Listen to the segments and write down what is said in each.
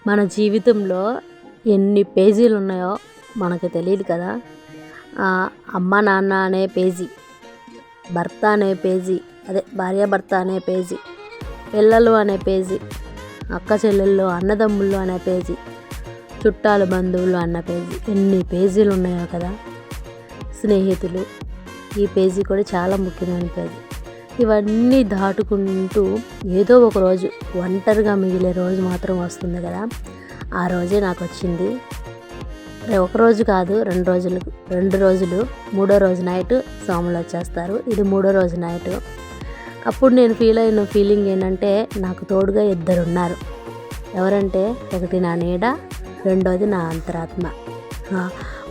మన జీవితంలో ఎన్ని పేజీలు ఉన్నాయో మనకు తెలియదు కదా. అమ్మ నాన్న అనే పేజీ, భర్త అనే పేజీ, అదే భార్యాభర్త అనే పేజీ, పిల్లలు అనే పేజీ, అక్క చెల్లెళ్ళు అన్నదమ్ముళ్ళు అనే పేజీ, చుట్టాలు బంధువులు అన్న పేజీ, ఎన్ని పేజీలు ఉన్నాయో కదా. స్నేహితులు, ఈ పేజీ కూడా చాలా ముఖ్యమైన పేజీ. ఇవన్నీ దాటుకుంటూ ఏదో ఒక రోజు ఒంటరిగా మిగిలే రోజు మాత్రం వస్తుంది కదా. ఆ రోజే నాకు వచ్చింది. ఒకరోజు కాదు, 2 రోజులు. 3వ రోజు నైట్ స్వాములు వచ్చేస్తారు. ఇది 3వ రోజు నైట్. అప్పుడు నేను ఫీల్ అయిన ఫీలింగ్ ఏంటంటే, నాకు తోడుగా 2 ఉన్నారు. ఎవరంటే, ఒకటి నా నీడ, రెండోది నా అంతరాత్మ.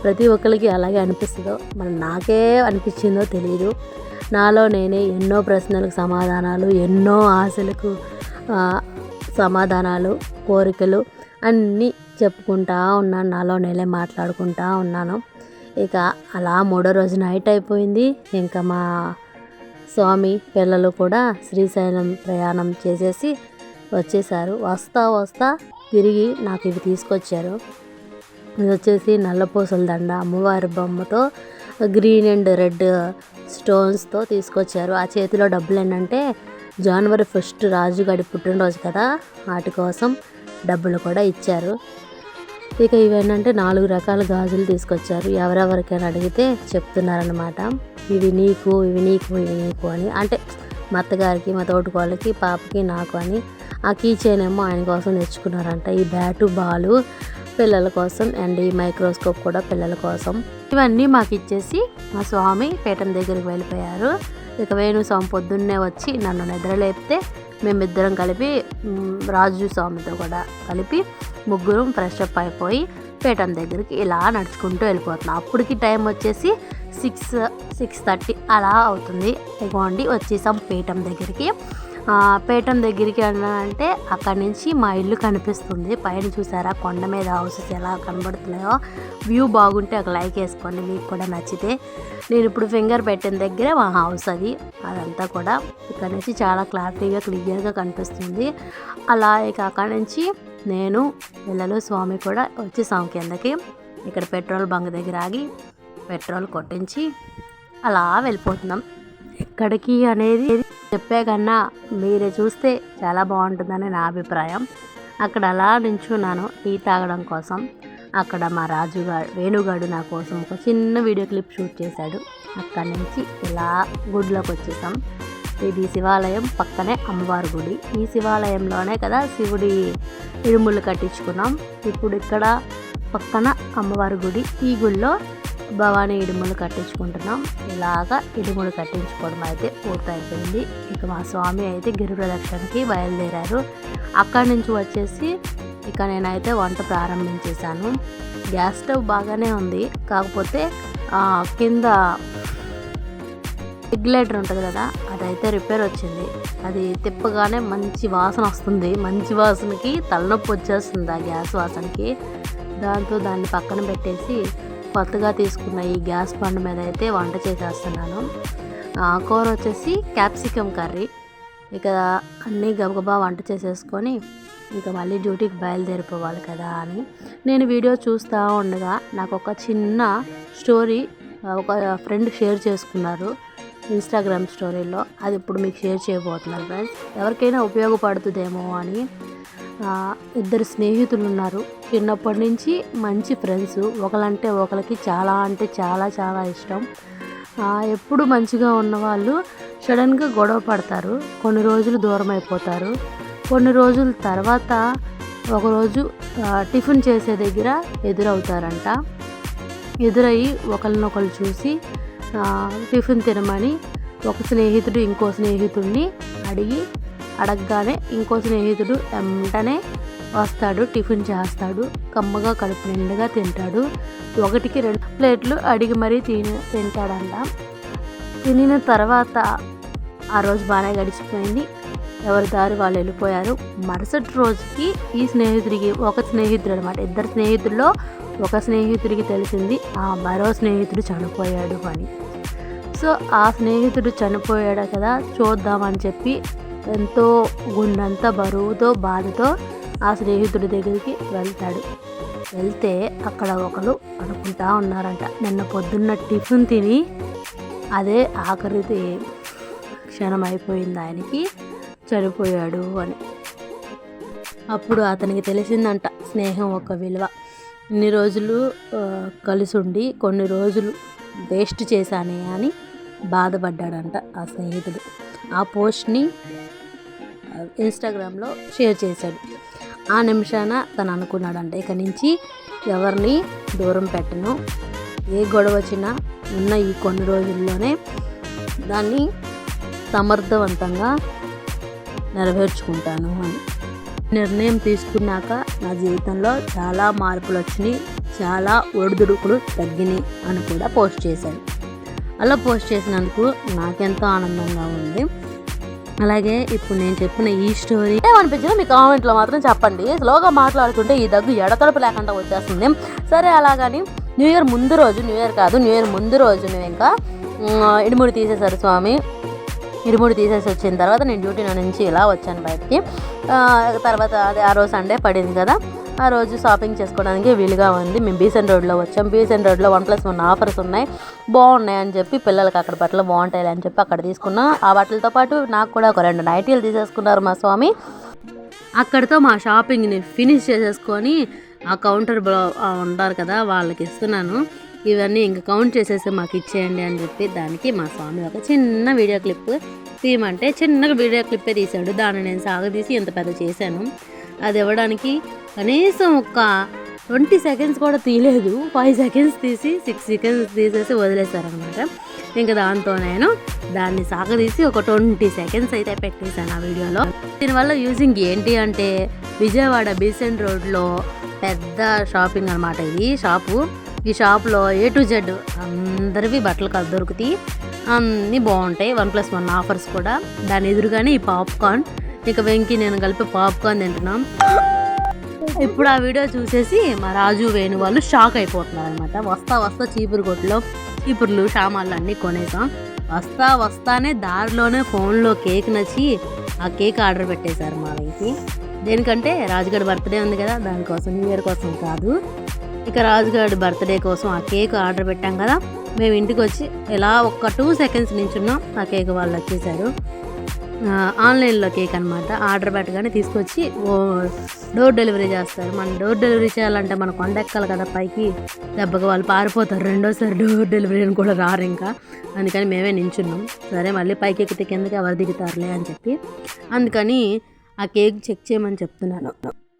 ప్రతి ఒక్కరికి అలాగే అనిపిస్తుందో, మరి నాకే అనిపించిందో తెలియదు. నాలో నేనే ఎన్నో ప్రశ్నలకు సమాధానాలు, ఎన్నో ఆశలకు సమాధానాలు, కోరికలు అన్నీ చెప్పుకుంటా ఉన్నాను. నాలో నేనే మాట్లాడుకుంటా ఉన్నాను. ఇక అలా 3వ రోజు నైట్ అయిపోయింది. ఇంకా మా స్వామి పిల్లలు కూడా శ్రీశైలం ప్రయాణం చేసేసి వచ్చేసారు. వస్తా తిరిగి నాకు ఇవి తీసుకొచ్చారు. ఇది వచ్చేసి నల్లపూసల దండ, అమ్మవారి బొమ్మతో గ్రీన్ అండ్ రెడ్ స్టోన్స్తో తీసుకొచ్చారు. ఆ చేతిలో డబ్బులు ఏంటంటే, జనవరి 1 రాజుగాడి పుట్టినరోజు కదా, వాటి కోసం డబ్బులు కూడా ఇచ్చారు. ఇక ఇవేంటంటే 4 రకాల గాజులు తీసుకొచ్చారు. ఎవరెవరికైనా అడిగితే చెప్తున్నారనమాట, ఇవి నీకు, ఇవి నీకు, ఇవి నీకు అని. అంటే మా అత్తగారికి, మా తోటికోళ్ళకి, పాపకి, నాకు అని. ఆ కీ చైన్ ఏమో ఆయన కోసం తెచ్చుకున్నారంట. ఈ బ్యాటు, బాలు పిల్లల కోసం, అండ్ ఈ మైక్రోస్కోప్ కూడా పిల్లల కోసం. ఇవన్నీ మాకు ఇచ్చేసి మా స్వామి పీఠం దగ్గరికి వెళ్ళిపోయారు. ఇక వేణుస్వామి పొద్దున్నే వచ్చి నన్ను నిద్రలేపితే మేమిద్దరం కలిపి, రాజు స్వామితో కూడా కలిపి ముగ్గురం ఫ్రెష్ అప్ అయిపోయి పీఠం దగ్గరికి ఇలా నడుచుకుంటూ వెళ్ళిపోతున్నాం. అప్పటికి టైం వచ్చేసి 6:30 అలా అవుతుంది. ఇగోండి వచ్చేసాం పీఠం దగ్గరికి. పీఠం దగ్గరికి అంటే అక్కడి నుంచి మా ఇల్లు కనిపిస్తుంది. పైన చూసారా కొండ మీద హౌసెస్ ఎలా కనబడుతున్నాయో. వ్యూ బాగుంటే ఒక లైక్ వేసుకోండి మీకు కూడా నచ్చితే. నేను ఇప్పుడు ఫింగర్ పెట్టిన దగ్గర మా హౌస్ అదంతా కూడా ఇక్కడ నుంచి చాలా క్లియర్గా కనిపిస్తుంది. అలా ఇక అక్కడి నుంచి నేను పిల్లలు స్వామి కూడా వచ్చేసాం కిందకి. ఇక్కడ పెట్రోల్ బంక్ దగ్గర ఆగి పెట్రోల్ కొట్టించి అలా వెళ్ళిపోతున్నాం. ఎక్కడికి అనేది చెప్పే కన్నా మీరే చూస్తే చాలా బాగుంటుందని నా అభిప్రాయం. అక్కడ అలా నించున్నాను టీ తాగడం కోసం. అక్కడ మా వేణుగాడు నా కోసం ఒక చిన్న వీడియో క్లిప్ షూట్ చేశాడు. అక్కడి నుంచి ఇలా గుడిలోకి వచ్చేసాం. ఇది శివాలయం, పక్కనే అమ్మవారి గుడి. ఈ శివాలయంలోనే కదా శివుడి ఇరుములు కట్టించుకున్నాం. ఇప్పుడు ఇక్కడ పక్కన అమ్మవారి గుడి. ఈ గుడిలో భవానీ ఇడుములు కట్టించుకుంటున్నాం. ఇలాగా ఇడుములు కట్టించుకోవడం అయితే పూర్తయిపోయింది. ఇక మా స్వామి అయితే గిరి ప్రదక్షిణకి బయలుదేరారు. అక్కడి నుంచి వచ్చేసి ఇక నేనైతే వంట ప్రారంభించేశాను. గ్యాస్ స్టవ్ బాగానే ఉంది, కాకపోతే కింద రెగ్యులేటర్ ఉంటుంది కదా, అదైతే రిపేర్ వచ్చింది. అది తిప్పగానే మంచి వాసన వస్తుంది. మంచి వాసనకి తలనొప్పి వచ్చేస్తుంది ఆ గ్యాస్ వాసనకి. దాంతో దాన్ని పక్కన పెట్టేసి కొత్తగా తీసుకున్న ఈ గ్యాస్ బండ మీద అయితే వంట చేసేస్తున్నాను. కూర వచ్చేసి క్యాప్సికమ్ కర్రీ. ఇక అన్నీ గబగబా వంట చేసేసుకొని ఇక మళ్ళీ డ్యూటీకి బయలుదేరిపోవాలి కదా అని నేను వీడియో చూస్తూ ఉండగా నాకు ఒక చిన్న స్టోరీ ఒక ఫ్రెండ్ షేర్ చేసుకున్నారు ఇన్స్టాగ్రామ్ స్టోరీలో. అది ఇప్పుడు మీకు షేర్ చేయబోతున్నాను ఫ్రెండ్స్. ఎవరికైనా ఉపయోగపడుతుందేమో అని. 2 స్నేహితులు ఉన్నారు. చిన్నప్పటి నుంచి మంచి ఫ్రెండ్స్. ఒకరంటే ఒకరికి చాలా అంటే చాలా చాలా ఇష్టం. ఎప్పుడు మంచిగా ఉన్నవాళ్ళు సడన్గా గొడవ పడతారు. కొన్ని రోజులు దూరం అయిపోతారు. కొన్ని రోజుల తర్వాత ఒకరోజు టిఫిన్ చేసే దగ్గర ఎదురవుతారంట. ఎదురయ్యి ఒకరినొకరు చూసి టిఫిన్ తినమని ఒక స్నేహితుడు ఇంకో స్నేహితుడిని అడగగానే ఇంకో స్నేహితుడు వెంటనే వస్తాడు, టిఫిన్ చేస్తాడు, కమ్మగా కడుపు నిండుగా తింటాడు. 1కి 2 ప్లేట్లు అడిగి మరీ తింటాడంట. తినిన తర్వాత ఆ రోజు బాగానే గడిచిపోయింది. ఎవరి దారి వాళ్ళు వెళ్ళిపోయారు. మరుసటి రోజుకి ఈ స్నేహితుడికి ఒక స్నేహితుడు అనమాట, 2 స్నేహితుల్లో ఒక స్నేహితుడికి తెలిసింది మరో స్నేహితుడు చనిపోయాడు అని. సో ఆ స్నేహితుడు చనిపోయాడు కదా, చూద్దామని చెప్పి ఎంతో గుండెంత బరువుతో బాధతో ఆ స్నేహితుడి దగ్గరికి వెళ్తే అక్కడ ఒకరు అనుకుంటా ఉన్నారంట, నిన్న పొద్దున్న టిఫిన్ తిని అదే ఆఖరి క్షణం అయిపోయింది ఆయనకి, చనిపోయాడు అని. అప్పుడు అతనికి తెలిసిందంట స్నేహం ఒక విలువ. ఇన్ని రోజులు కలిసి ఉండి కొన్ని రోజులు వేస్ట్ చేశానే అని బాధపడ్డాడంట ఆ స్నేహితుడు. ఆ పోస్ట్ని ఇన్స్టాగ్రామ్లో షేర్ చేశాడు. ఆ నిమిషాన తను అనుకున్నాడంట, ఇక నుంచి ఎవరిని దూరం పెట్టను, ఏ గొడవ వచ్చినా ఉన్న ఈ కొన్ని రోజుల్లోనే దాన్ని సమర్థవంతంగా నెరవేర్చుకుంటాను అని. నిర్ణయం తీసుకున్నాక నా జీవితంలో చాలా మార్పులు వచ్చినాయి, చాలా ఒడిదుడుకులు తగ్గినాయి అని కూడా పోస్ట్ చేశాను. అలా పోస్ట్ చేసినందుకు నాకెంతో ఆనందంగా ఉంది. అలాగే ఇప్పుడు నేను చెప్పిన ఈ స్టోరీ ఏమనిపించిందో మీ కామెంట్లో మాత్రం చెప్పండి. స్లోగా మాట్లాడుతుంటే ఈ దగ్గు ఎడతడుపు లేకుండా వచ్చేస్తుంది. సరే, అలాగని న్యూ ఇయర్ ముందు రోజు మేము ఇంకా ఇడుముడి తీసేశారు స్వామి. ఇరుముడి తీసేసి వచ్చిన తర్వాత నేను డ్యూటీ నుంచి ఇలా వచ్చాను బయటికి. తర్వాత అదే ఆ రోజు సండే పడింది కదా, ఆ రోజు షాపింగ్ చేసుకోవడానికి వీలుగా ఉంది. మేము బీసెంట్ రోడ్లో వచ్చాం. బీసెంట్ రోడ్లో 1+1 ఆఫర్స్ ఉన్నాయి, బాగున్నాయి అని చెప్పి పిల్లలకి అక్కడ బట్టలు బాగుంటాయి అని చెప్పి అక్కడ తీసుకున్నాం. ఆ బట్టలతో పాటు నాకు కూడా ఒక 2 నైటీలు తీసేసుకున్నారు మా స్వామి. అక్కడితో మా షాపింగ్ని ఫినిష్ చేసేసుకొని ఆ కౌంటర్ ఉంటారు కదా వాళ్ళకి ఇస్తున్నాను. ఇవన్నీ ఇంకా కౌంట్ చేసేసి మాకు ఇచ్చేయండి అని చెప్పి దానికి మా స్వామి ఒక చిన్న వీడియో క్లిప్ తీయమంటే చిన్నగా వీడియో క్లిప్పే తీశాడు. దాన్ని నేను సాగదీసి ఇంత పెద్ద చేశాను. అది ఇవ్వడానికి కనీసం ఒక 20 సెకండ్స్ కూడా తీయలేదు. 5 సెకండ్స్ తీసి 6 సెకండ్స్ తీసేసి వదిలేశారనమాట. ఇంకా దాంతో నేను దాన్ని సాగదీసి ఒక 20 సెకండ్స్ అయితే పెట్టేశాను ఆ వీడియోలో. దీనివల్ల యూజింగ్ ఏంటి అంటే, విజయవాడ బీసెంట్ రోడ్లో పెద్ద షాపింగ్ అనమాట ఇది షాపు. ఈ షాప్లో A to Z అందరివి బట్టలు దొరుకుతాయి, అన్నీ బాగుంటాయి. 1+1 ఆఫర్స్ కూడా. దాని ఎదురుగానే ఈ పాప్కార్న్, ఇక వెంకి నేను కలిపి పాప్కార్న్ తింటున్నాం. ఇప్పుడు ఆ వీడియో చూసేసి మా రాజు వేణు వాళ్ళు షాక్ అయిపోతున్నారు అనమాట. వస్తా చీపురు కొట్టులో చీపుర్లు సామాన్లు అన్నీ కొనేసాం. వస్తానే దారిలోనే ఫోన్లో కేక్ నచ్చి ఆ కేక్ ఆర్డర్ పెట్టేశారు మా వెంకి. దేనికంటే రాజుగారి బర్త్డే ఉంది కదా, దానికోసం, న్యూ ఇయర్ కోసం కాదు. ఇక రాజుగారి బర్త్డే కోసం ఆ కేక్ ఆర్డర్ పెట్టాం కదా. మేము ఇంటికి వచ్చి ఇలా ఒక 2 సెకండ్స్ నించున్నాం, ఆ కేక్ వాళ్ళు వచ్చేసారు. ఆన్లైన్లో కేక్ అనమాట. ఆర్డర్ పెట్టగానే తీసుకొచ్చి డోర్ డెలివరీ చేస్తారు. మనం డోర్ డెలివరీ చేయాలంటే మనం కొండెక్కాలి కదా పైకి, దెబ్బకి వాళ్ళు పారిపోతారు. రెండోసారి డోర్ డెలివరీ అని కూడా రారు ఇంకా. అందుకని మేమే నించున్నాం. సరే మళ్ళీ పైకి ఎక్కితే కిందకి ఎవరు దిగుతారులే అని చెప్పి, అందుకని ఆ కేక్ చెక్ చేయమని చెప్తున్నాను.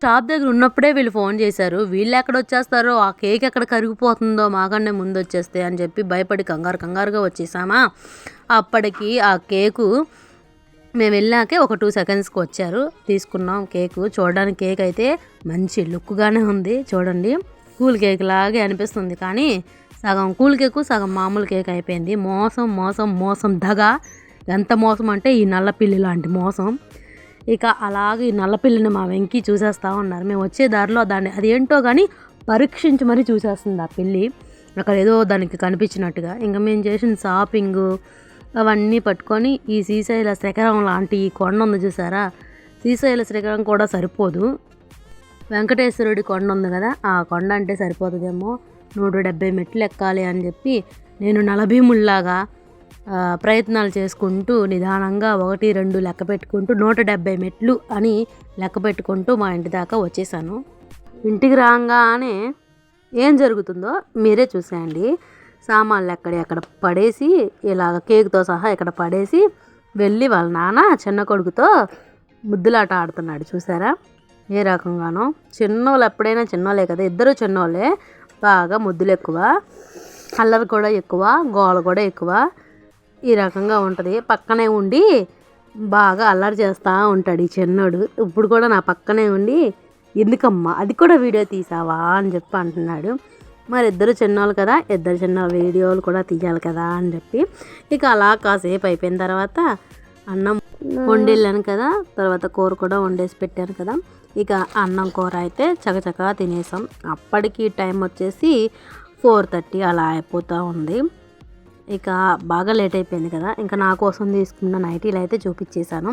షాప్ దగ్గర ఉన్నప్పుడే వీళ్ళు ఫోన్ చేశారు. వీళ్ళు ఎక్కడ వచ్చేస్తారో, ఆ కేక్ ఎక్కడ కరిగిపోతుందో మాకన్నా ముందు వచ్చేస్తే అని చెప్పి భయపడి కంగారుగా వచ్చేసామా. అప్పటికి ఆ కేకు మేము వెళ్ళాకే ఒక 2 సెకండ్స్కి వచ్చారు. తీసుకున్నాం కేకు. చూడడానికి కేక్ అయితే మంచి లుక్గానే ఉంది. చూడండి, కూల్ కేక్ లాగే అనిపిస్తుంది, కానీ సగం కూల్ కేకు సగం మామూలు కేక్ అయిపోయింది. మోసం దగా. ఎంత మోసం అంటే ఈ నల్లపిల్లి లాంటి మోసం. ఇక అలాగే ఈ నల్లపిల్లిని మా వెంకి చూసేస్తూ ఉన్నారు. మేము వచ్చే దారిలో దాన్ని అది ఏంటో కానీ పరీక్షించి మరీ చూసేస్తుంది ఆ పిల్లి, అక్కడ ఏదో దానికి కనిపించినట్టుగా. ఇంకా మేము చేసిన షాపింగు అవన్నీ పట్టుకొని ఈ శ్రీశైల శిఖరం లాంటి ఈ కొండ ఉంది చూసారా, శ్రీశైల శిఖరం కూడా సరిపోదు, వెంకటేశ్వరుడి కొండ ఉంది కదా, ఆ కొండ అంటే సరిపోతుందేమో. 170 మెట్లు ఎక్కాలి అని చెప్పి నేను నలభీముల్లాగా ప్రయత్నాలు చేసుకుంటూ నిదానంగా 1, 2 లెక్క పెట్టుకుంటూ 170 మెట్లు అని లెక్క పెట్టుకుంటూ మా ఇంటి దాకా వచ్చేసాను. ఇంటికి రాగానే ఏం జరుగుతుందో మీరే చూసేయండి. సామాన్లు ఎక్కడ పడేసి ఇలాగ కేకుతో సహా ఇక్కడ పడేసి వెళ్ళి వాళ్ళ నాన్న చిన్న కొడుకుతో ముద్దులాట ఆడుతున్నాడు. చూసారా ఏ రకంగానో. చిన్నోళ్ళు ఎప్పుడైనా చిన్నోళ్ళే కదా, ఇద్దరు చిన్నోళ్ళే, బాగా ముద్దులు ఎక్కువ, అల్లరి కూడా ఎక్కువ, గోల కూడా ఎక్కువ. ఈ రకంగా ఉంటుంది. పక్కనే ఉండి బాగా అల్లరి చేస్తూ ఉంటాడు ఈ చిన్నోడు. ఇప్పుడు కూడా నా పక్కనే ఉండి ఎందుకమ్మా అది కూడా వీడియో తీసావా అని చెప్పి అంటున్నాడు. మరి ఇద్దరు చిన్నోళ్ళు కదా, ఇద్దరు చిన్న వీడియోలు కూడా తీయాలి కదా అని చెప్పి ఇక అలా కాసేపు అయిపోయిన తర్వాత అన్నం వండేళ్ళాను కదా, తర్వాత కూర కూడా వండేసి పెట్టాను కదా. ఇక అన్నం కూర అయితే చకచకా తినేసాం. అప్పటికి టైం వచ్చేసి 4:30 అలా అయిపోతూ ఉంది. ఇక బాగా లేట్ అయిపోయింది కదా, ఇంకా నా కోసం తీసుకున్న నైటీలు అయితే చూపించేశాను.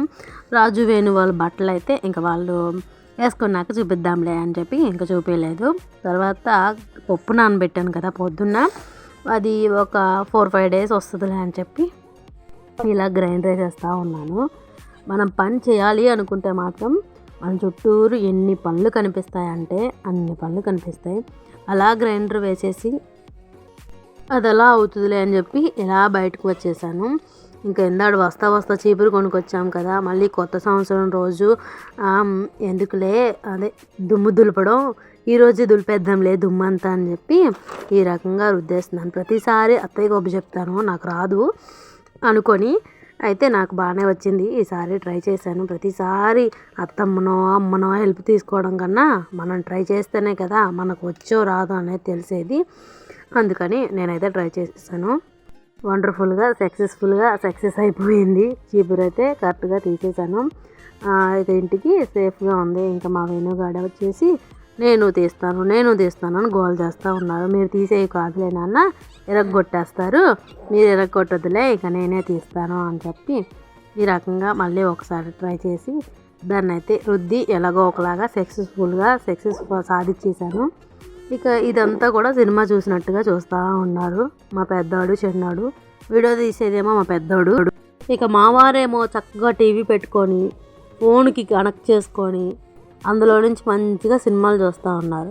రాజు వేణు వాళ్ళ బట్టలు అయితే ఇంకా వాళ్ళు వేసుకున్నాక చూపిద్దాంలే అని చెప్పి ఇంకా చూపించలేదు. తర్వాత పప్పు నానబెట్టాను కదా పొద్దున్న, అది ఒక 4-5 డేస్ వస్తుందిలే అని చెప్పి ఇలా గ్రైండ్ చేస్తూ ఉన్నాను. మనం పని చేయాలి అనుకుంటే మాత్రం మన చుట్టూరు ఎన్ని పనులు కనిపిస్తాయంటే అన్ని పనులు కనిపిస్తాయి. అలా గ్రైండర్ వేసేసి అది అలా అవుతుందిలే అని చెప్పి ఇలా బయటకు వచ్చేసాను. ఇంకా ఎందాడు వస్తా చీపురు కొనుక్కొచ్చాం కదా, మళ్ళీ కొత్త సంవత్సరం రోజు ఎందుకులే అదే దుమ్ము దులపడం, ఈరోజు దులిపేద్దాంలే దుమ్మంతా అని చెప్పి ఈ రకంగా రుద్దేస్తున్నాను. ప్రతిసారి అత్తయ్య గొప్ప చెప్తాను, నాకు రాదు అనుకొని, అయితే నాకు బాగానే వచ్చింది. ఈసారి ట్రై చేశాను. ప్రతిసారి అత్తమ్మనో అమ్మనో హెల్ప్ తీసుకోవడం కన్నా మనం ట్రై చేస్తేనే కదా మనకు వచ్చో రాదో అనేది తెలిసేది. అందుకని నేనైతే ట్రై చేసేసాను. వండర్ఫుల్గా సక్సెస్ అయిపోయింది. చీపురు అయితే కరెక్ట్గా తీసేసాను. ఇక ఇంటికి సేఫ్గా ఉంది. ఇంకా మా వేణుగాడ వచ్చేసి నేను తీస్తాను అని గోల్ చేస్తూ ఉన్నారు. మీరు తీసేవి కాదులే నాన్న, ఎరగొట్టేస్తారు, మీరు ఎరగొట్టొద్దులే, ఇక నేనే తీస్తాను అని చెప్పి ఈ రకంగా మళ్ళీ ఒకసారి ట్రై చేసి దాన్ని అయితే రుద్ది ఎలాగో ఒకలాగా సక్సెస్ సాధించేశాను. ఇక ఇదంతా కూడా సినిమా చూసినట్టుగా చూస్తూ ఉన్నారు మా పెద్దవాడు చిన్నాడు. వీడియో తీసేదేమో మా పెద్దోడు. ఇక మావారేమో చక్కగా టీవీ పెట్టుకొని ఫోన్కి కనెక్ట్ చేసుకొని అందులో నుంచి మంచిగా సినిమాలు చూస్తూ ఉన్నారు.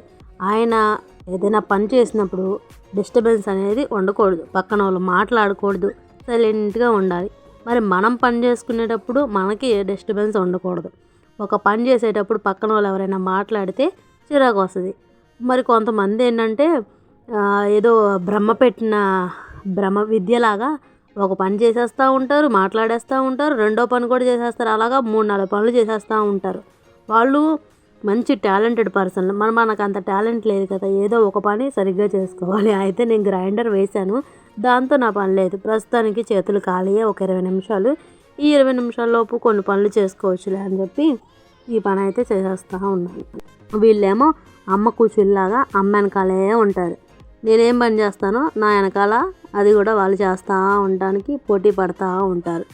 ఆయన ఏదైనా పని చేసినప్పుడు డిస్టర్బెన్స్ అనేది ఉండకూడదు, పక్కన వాళ్ళు మాట్లాడకూడదు, సైలెంట్గా ఉండాలి. మరి మనం పని చేసుకునేటప్పుడు మనకి ఏ డిస్టర్బెన్స్ ఉండకూడదు. ఒక పని చేసేటప్పుడు పక్కన వాళ్ళు ఎవరైనా మాట్లాడితే చిరాకు వస్తుంది. మరి కొంతమంది ఏంటంటే ఏదో బ్రహ్మ విద్యలాగా ఒక పని చేసేస్తూ ఉంటారు, మాట్లాడేస్తూ ఉంటారు, రెండో పని కూడా చేసేస్తారు. అలాగా 3-4 పనులు చేసేస్తూ ఉంటారు. వాళ్ళు మంచి టాలెంటెడ్ పర్సన్. మనకు అంత టాలెంట్ లేదు కదా, ఏదో ఒక పని సరిగ్గా చేసుకోవాలి. అయితే నేను గ్రైండర్ వేశాను, దాంతో నా పని లేదు. ప్రస్తుతానికి చేతులు ఖాళీయే ఒక 20 నిమిషాలు. ఈ 20 నిమిషాల్లోపు కొన్ని పనులు చేసుకోవచ్చులే అని చెప్పి ఈ పని అయితే చేసేస్తూ ఉన్నాను. వీళ్ళేమో అమ్మ కూచుల్లాగా అమ్మ వెనకాలే ఉంటారు. నేనేం పని చేస్తానో నా వెనకాల అది కూడా వాళ్ళు చేస్తూ ఉండడానికి పోటీ పడుతూ ఉంటారు.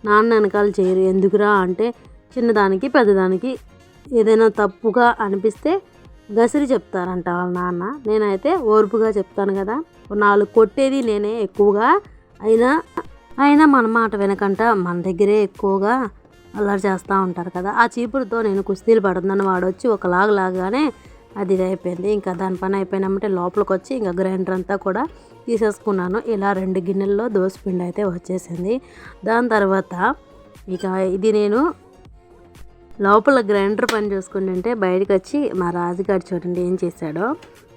నాన్న వెనకాల చేయరు. ఎందుకురా అంటే చిన్నదానికి పెద్దదానికి ఏదైనా తప్పుగా అనిపిస్తే గసిరి చెప్తారంట వాళ్ళ నాన్న. నేనైతే ఓర్పుగా చెప్తాను కదా, 4 కొట్టేది నేనే ఎక్కువగా. అయినా మన మాట వెనకంట మన దగ్గరే ఎక్కువగా అల్లరి చేస్తూ ఉంటారు కదా. ఆ చీపురుతో నేను కుస్తీలు పడుతున్నాను, వాడు వచ్చి ఒకలాగా లాగానే అది అయిపోయింది. ఇంకా దాని పని అయిపోయినామంటే లోపలికి వచ్చి ఇంకా గ్రైండర్ అంతా కూడా తీసేసుకున్నాను. ఇలా 2 గిన్నెల్లో దోసపిండి అయితే వచ్చేసింది. దాని తర్వాత ఇక ఇది నేను లోపల గ్రైండర్ పని చూసుకుంటుంటే బయటకు వచ్చి మా రాజుగారు చూడండి ఏం చేశాడో,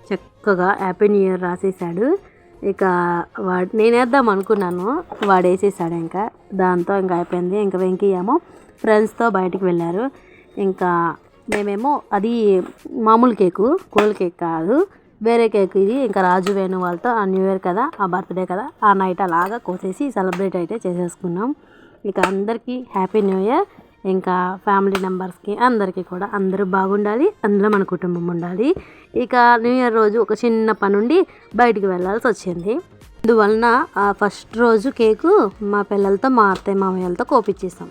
చక్కగా హ్యాపీ న్యూ ఇయర్ రాసేసాడు. ఇక నేను వేద్దాం అనుకున్నాను, వాడు వేసేసాడు. ఇంకా దాంతో ఇంకా అయిపోయింది. ఇంకా వెంకయ్యేమో ఫ్రెండ్స్తో బయటికి వెళ్ళారు. ఇంకా మేమేమో అది మామూలు కేకు, కోల్ కేక్ కాదు, వేరే కేక్ ఇది. ఇంకా రాజు వేణు వాళ్ళతో ఆ న్యూ ఇయర్ కదా, ఆ బర్త్డే కదా, ఆ నైట్ అలాగా కోసేసి సెలబ్రేట్ అయితే చేసేసుకున్నాం. ఇక అందరికీ హ్యాపీ న్యూ ఇయర్. ఇంకా ఫ్యామిలీ మెంబర్స్కి అందరికీ కూడా అందరూ బాగుండాలి, అందులో మన కుటుంబం ఉండాలి. ఇక న్యూ ఇయర్ రోజు ఒక చిన్న పని ఉండి బయటికి వెళ్ళాల్సి వచ్చింది. అందువలన ఆ ఫస్ట్ రోజు కేకు మా పిల్లలతో మా అత్తయ్య మామయ్యలతో కోపించేసాం.